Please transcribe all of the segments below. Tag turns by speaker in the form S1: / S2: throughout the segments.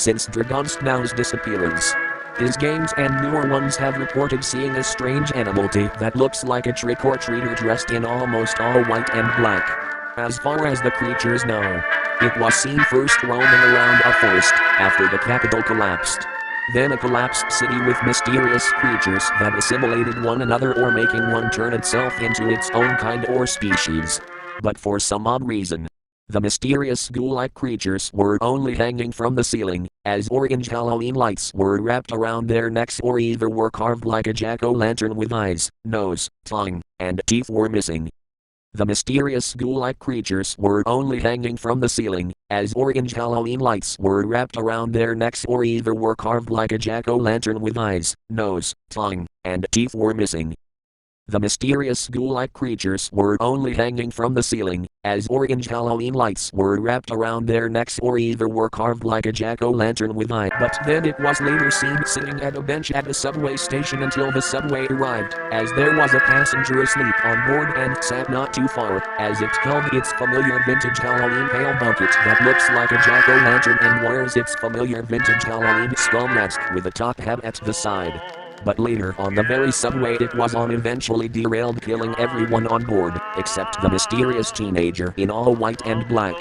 S1: since Dragon's disappearance. His games and newer ones have reported seeing a strange animality that looks like a trick-or-treater dressed in almost all white and black. As far as the creatures know, it was seen first roaming around a forest after the capital collapsed. Then a collapsed city with mysterious creatures that assimilated one another or making one turn itself into its own kind or species. But for some odd reason, the mysterious ghoul-like creatures were only hanging from the ceiling, as orange Halloween lights were wrapped around their necks or either were carved like a jack-o'-lantern with eyes, nose, tongue, and teeth were missing. The mysterious ghoul-like creatures were only hanging from the ceiling, as orange Halloween lights were wrapped around their necks or either were carved like a jack-o'-lantern with eyes, nose, tongue, and teeth were missing. The mysterious ghoul-like creatures were only hanging from the ceiling, as orange Halloween lights were wrapped around their necks or either were carved like a jack-o'-lantern with eyes. But then it was later seen sitting at a bench at a subway station until the subway arrived, as there was a passenger asleep on board and sat not too far, as it held its familiar vintage Halloween pail bucket that looks like a jack-o'-lantern and wears its familiar vintage Halloween skull mask with a top hat at the side. But later on the very subway it was on eventually derailed, killing everyone on board, except the mysterious teenager in all white and black.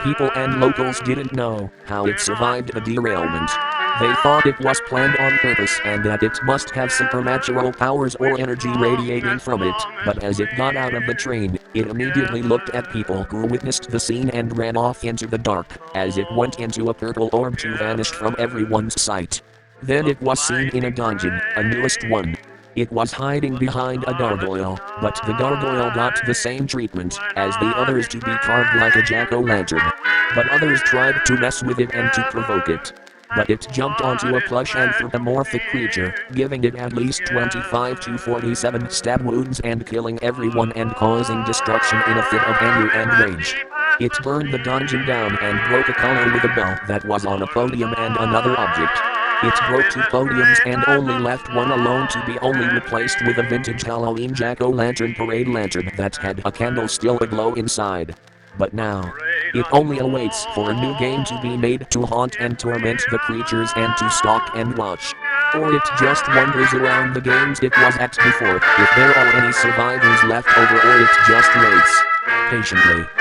S1: People and locals didn't know how it survived the derailment. They thought it was planned on purpose and that it must have supernatural powers or energy radiating from it, but as it got out of the train, it immediately looked at people who witnessed the scene and ran off into the dark, as it went into a purple orb to vanish from everyone's sight. Then it was seen in a dungeon, a newest one. It was hiding behind a gargoyle, but the gargoyle got the same treatment as the others to be carved like a jack-o'-lantern. But others tried to mess with it and to provoke it. But it jumped onto a plush anthropomorphic creature, giving it at least 25 to 47 stab wounds and killing everyone and causing destruction in a fit of anger and rage. It burned the dungeon down and broke a collar with a bell that was on a podium and another object. It broke 2 podiums and only left one alone to be only replaced with a vintage Halloween jack-o'-lantern parade lantern that had a candle still aglow inside. But now, it only awaits for a new game to be made to haunt and torment the creatures and to stalk and watch. Or it just wanders around the games it was at before, if there are any survivors left over, or it just waits patiently